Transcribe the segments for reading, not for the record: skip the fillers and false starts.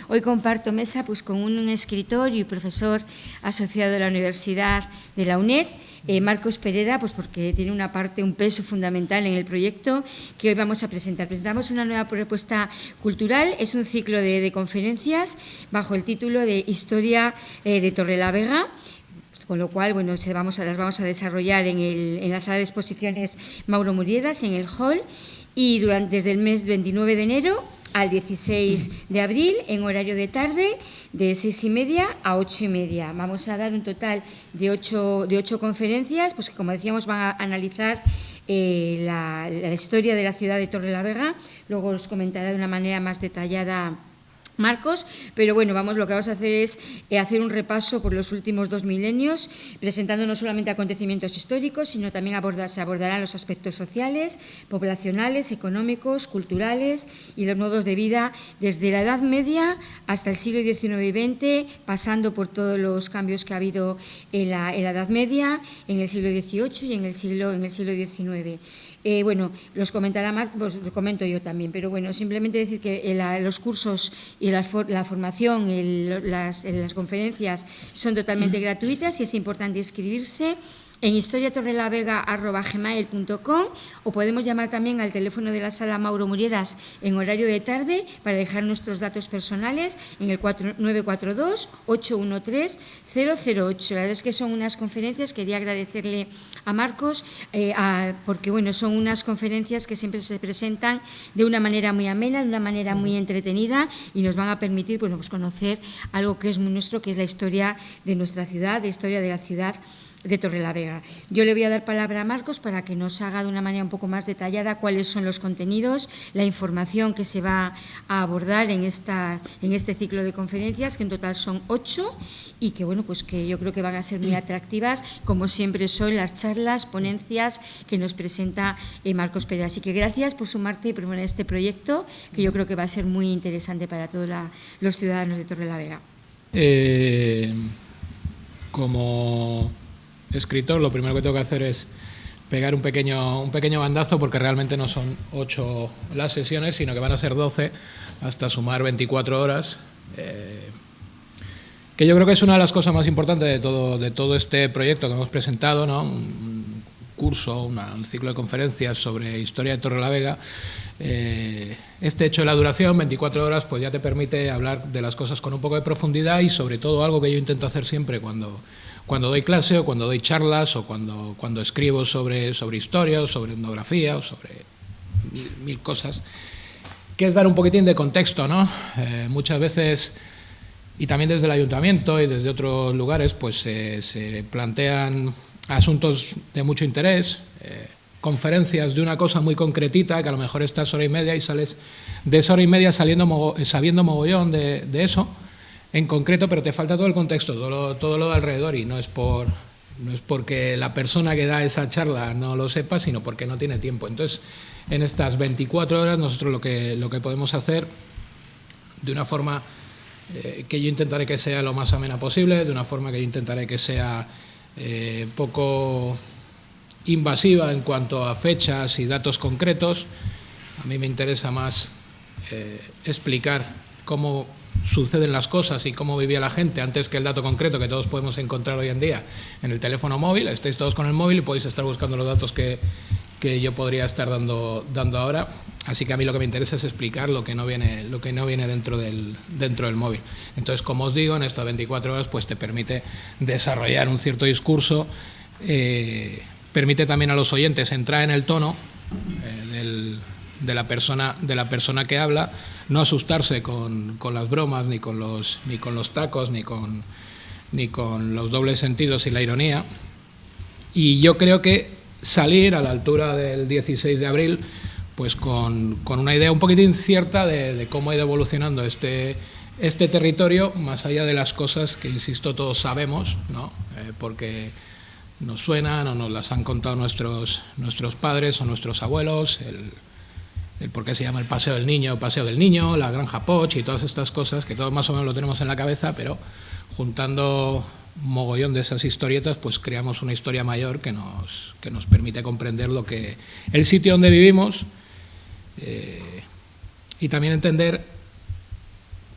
Hoy comparto mesa pues, con un escritor y profesor asociado de la Universidad de la UNED, Marcos Pereda, pues porque tiene un peso fundamental en el proyecto que hoy vamos a presentar. Presentamos una nueva propuesta cultural, es un ciclo de conferencias bajo el título de Historia de Torrelavega, con lo cual bueno, las vamos a desarrollar en la sala de exposiciones Mauro Muriedas, en el hall, y desde el mes 29 de enero al 16 de abril, en horario de tarde, de 6:30 a 8:30. Vamos a dar un total de 8 conferencias, pues que, como decíamos, van a analizar la historia de la ciudad de Torrelavega. Luego os comentará de una manera más detallada Marcos, pero bueno, lo que vamos a hacer es hacer un repaso por los últimos 2 milenios, presentando no solamente acontecimientos históricos, sino también se abordarán los aspectos sociales, poblacionales, económicos, culturales y los modos de vida desde la Edad Media hasta el siglo XIX y XX, pasando por todos los cambios que ha habido en la Edad Media, en el siglo XVIII y en el siglo XIX. Bueno, los comentará Marcos, pues lo comento yo también, pero bueno, simplemente decir que los cursos y la formación, las conferencias son totalmente gratuitas y es importante inscribirse en historiatorrelavega@gmail.com, o podemos llamar también al teléfono de la sala Mauro Muriedas en horario de tarde para dejar nuestros datos personales en el 942-813-008. La verdad es que son unas conferencias, quería agradecerle a Marcos, porque bueno, son unas conferencias que siempre se presentan de una manera muy amena, de una manera muy entretenida, y nos van a permitir pues conocer algo que es muy nuestro, que es la historia de nuestra ciudad, la historia de la ciudad de Torrelavega. Yo le voy a dar palabra a Marcos para que nos haga de una manera un poco más detallada cuáles son los contenidos, la información que se va a abordar en este ciclo de conferencias, que en total son 8, y que bueno, pues que yo creo que van a ser muy atractivas, como siempre son las charlas, ponencias que nos presenta Marcos Pereda. Así que gracias por sumarte y proponer este proyecto, que yo creo que va a ser muy interesante para todos los ciudadanos de Torrelavega. Como escritor, lo primero que tengo que hacer es pegar un pequeño bandazo, porque realmente no son 8 las sesiones, sino que van a ser 12 hasta sumar 24 horas, que yo creo que es una de las cosas más importantes de todo este proyecto que hemos presentado, ¿no? Un curso, un ciclo de conferencias sobre historia de Torrelavega. Este hecho de la duración, 24 horas, pues ya te permite hablar de las cosas con un poco de profundidad, y sobre todo algo que yo intento hacer siempre cuando doy clase, o cuando doy charlas, o cuando escribo sobre historia, o sobre etnografía, o sobre mil cosas, que es dar un poquitín de contexto, ¿no? Muchas veces, y también desde el ayuntamiento y desde otros lugares, pues se plantean asuntos de mucho interés, conferencias de una cosa muy concretita, que a lo mejor estás hora y media y sales de esa hora y media sabiendo mogollón de eso en concreto, pero te falta todo el contexto, todo lo de alrededor, y no es porque la persona que da esa charla no lo sepa, sino porque no tiene tiempo. Entonces, en estas 24 horas nosotros lo que podemos hacer, de una forma que yo intentaré que sea lo más amena posible, de una forma que yo intentaré que sea poco invasiva en cuanto a fechas y datos concretos. A mí me interesa más explicar cómo suceden las cosas y cómo vivía la gente antes que el dato concreto que todos podemos encontrar hoy en día en el teléfono móvil. Estáis todos con el móvil y podéis estar buscando los datos que yo podría estar dando ahora. Así que a mí lo que me interesa es explicar lo que no viene dentro del móvil. Entonces, como os digo, en estas 24 horas pues te permite desarrollar un cierto discurso, permite también a los oyentes entrar en el tono de la persona que habla, no asustarse con las bromas, ni con los tacos, ni con los dobles sentidos y la ironía. Y yo creo que salir a la altura del 16 de abril pues con una idea un poquitín cierta de cómo ha ido evolucionando este territorio, más allá de las cosas que, insisto, todos sabemos, ¿no? Porque nos suenan o nos las han contado nuestros padres o nuestros abuelos, el por qué se llama el Paseo del Niño, la Granja Poch y todas estas cosas que todos más o menos lo tenemos en la cabeza, pero juntando mogollón de esas historietas, pues creamos una historia mayor que nos permite comprender el sitio donde vivimos, y también entender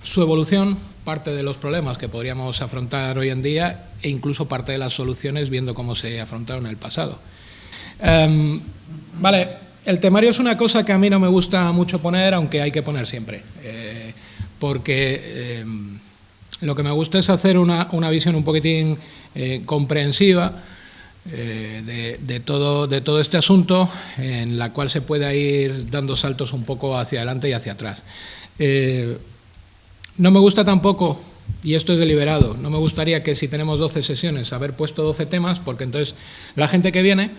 su evolución, parte de los problemas que podríamos afrontar hoy en día e incluso parte de las soluciones viendo cómo se afrontaron en el pasado. Vale, el temario es una cosa que a mí no me gusta mucho poner, aunque hay que poner siempre, porque lo que me gusta es hacer una visión un poquitín comprensiva de todo este asunto, en la cual se pueda ir dando saltos un poco hacia adelante y hacia atrás. No me gusta tampoco, y esto es deliberado, no me gustaría que si tenemos 12 sesiones haber puesto 12 temas, porque entonces la gente que viene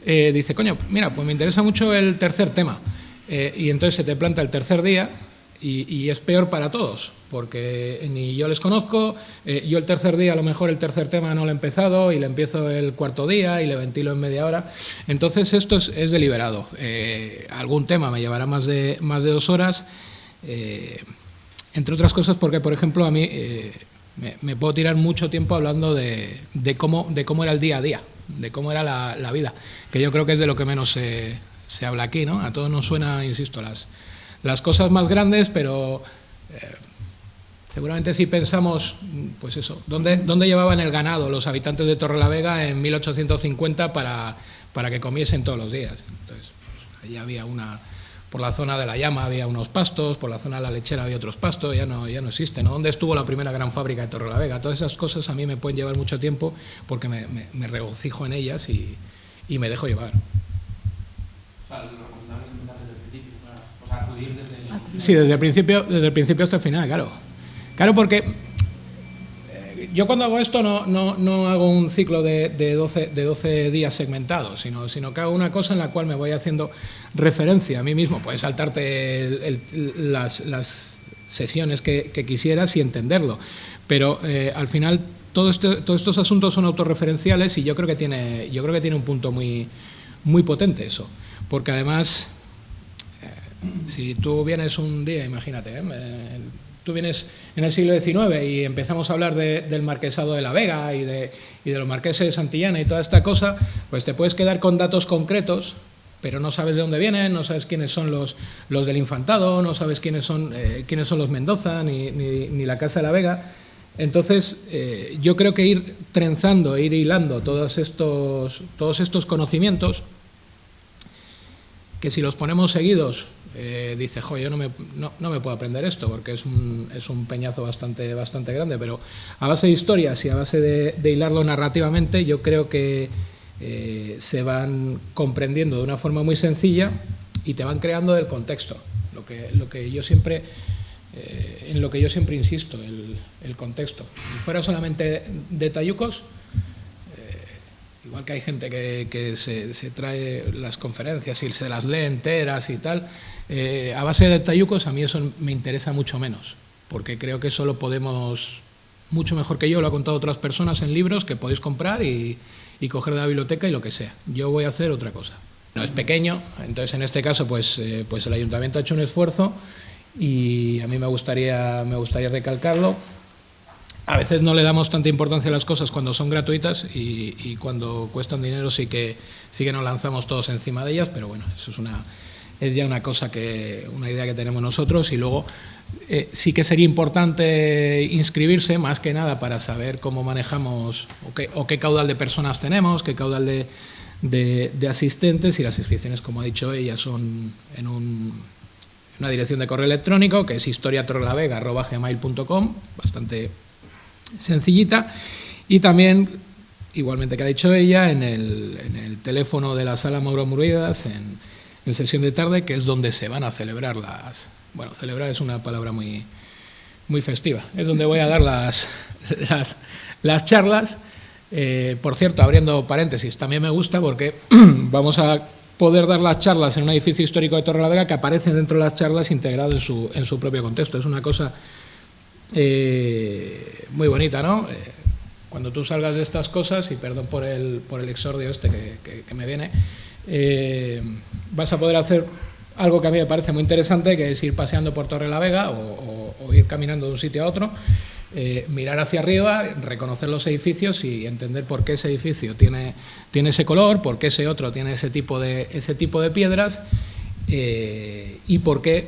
dice, coño, mira, pues me interesa mucho el tercer tema, y entonces se te planta el tercer día y es peor para todos, porque ni yo les conozco, yo el tercer día a lo mejor el tercer tema no lo he empezado y le empiezo el cuarto día y le ventilo en media hora, entonces esto es deliberado. Algún tema me llevará más de 2 horas, entre otras cosas porque, por ejemplo, a mí me puedo tirar mucho tiempo hablando de cómo era el día a día, de cómo era la vida, que yo creo que es de lo que menos se habla aquí, ¿no? A todos nos suena, insisto, las cosas más grandes, pero seguramente si pensamos, pues eso, ¿dónde llevaban el ganado los habitantes de Torrelavega en 1850 para que comiesen todos los días? Entonces, pues, allí había por la zona de la Llama había unos pastos, por la zona de la Lechera había otros pastos, ya no existe, ¿no? ¿Dónde estuvo la primera gran fábrica de Torrelavega? Todas esas cosas a mí me pueden llevar mucho tiempo porque me regocijo en ellas y me dejo llevar. O sea, lo recomendable es empezar desde el principio, o sea, acudir desde el... Sí, desde el principio hasta el final, claro. Claro, porque yo cuando hago esto no hago un ciclo de 12 días segmentados, sino que hago una cosa en la cual me voy haciendo referencia a mí mismo. Puedes saltarte las sesiones que quisieras y entenderlo, pero al final todos estos asuntos son autorreferenciales y yo creo que tiene un punto muy, muy potente eso, porque además si tú vienes un día, imagínate, tú vienes en el siglo XIX y empezamos a hablar del marquesado de la Vega y de los marqueses de Santillana y toda esta cosa, pues te puedes quedar con datos concretos, pero no sabes de dónde vienen, no sabes quiénes son los del Infantado, no sabes quiénes son los Mendoza ni la Casa de la Vega. Entonces, yo creo que ir trenzando, ir hilando todos estos conocimientos, que si los ponemos seguidos, dice, jo, yo no me puedo aprender esto porque es un peñazo bastante grande, pero a base de historias y a base de hilarlo narrativamente, yo creo que se van comprendiendo de una forma muy sencilla y te van creando del contexto, lo que yo siempre insisto, el contexto. Si fuera solamente detallucos, igual que hay gente que se trae las conferencias y se las lee enteras y tal, a base de detallucos a mí eso me interesa mucho menos, porque creo que eso lo podemos, mucho mejor que yo, lo ha contado otras personas en libros que podéis comprar y coger de la biblioteca y lo que sea. Yo voy a hacer otra cosa. No es pequeño, entonces en este caso pues el Ayuntamiento ha hecho un esfuerzo y a mí me gustaría recalcarlo. A veces no le damos tanta importancia a las cosas cuando son gratuitas y cuando cuestan dinero sí que nos lanzamos todos encima de ellas, pero bueno, eso es ya una idea que tenemos nosotros y luego sí que sería importante inscribirse más que nada para saber cómo manejamos o qué caudal de personas tenemos, qué caudal de asistentes, y las inscripciones, como ha dicho ella, son en una dirección de correo electrónico que es historiatorrelavega@gmail.com, bastante sencillita, y también, igualmente que ha dicho ella, en el teléfono de la Sala Mauro Murguidas, en sesión de tarde, que es donde se van a celebrar celebrar es una palabra muy, muy festiva, es donde voy a dar las charlas. Por cierto, abriendo paréntesis, también me gusta porque vamos a poder dar las charlas en un edificio histórico de Torrelavega que aparecen dentro de las charlas integrado en su propio contexto. Es una cosa muy bonita, ¿no? Cuando tú salgas de estas cosas, y perdón por el exordio que me viene, vas a poder hacer algo que a mí me parece muy interesante, que es ir paseando por Torrelavega o ir caminando de un sitio a otro, mirar hacia arriba, reconocer los edificios y entender por qué ese edificio tiene ese color, por qué ese otro tiene ese tipo de piedras, y por qué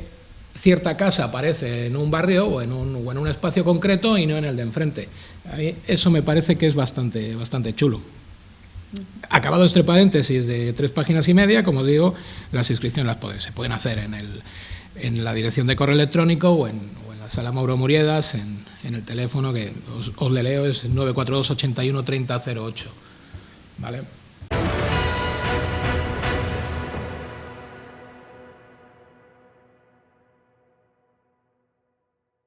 cierta casa aparece en un barrio o en un espacio concreto y no en el de enfrente. A mí eso me parece que es bastante chulo. Acabado este paréntesis de 3 páginas y media, como digo, las inscripciones se pueden hacer en la dirección de correo electrónico o en la sala Mauro Muriedas, en el teléfono que os le leo, es 942 81 30 08. ¿Vale?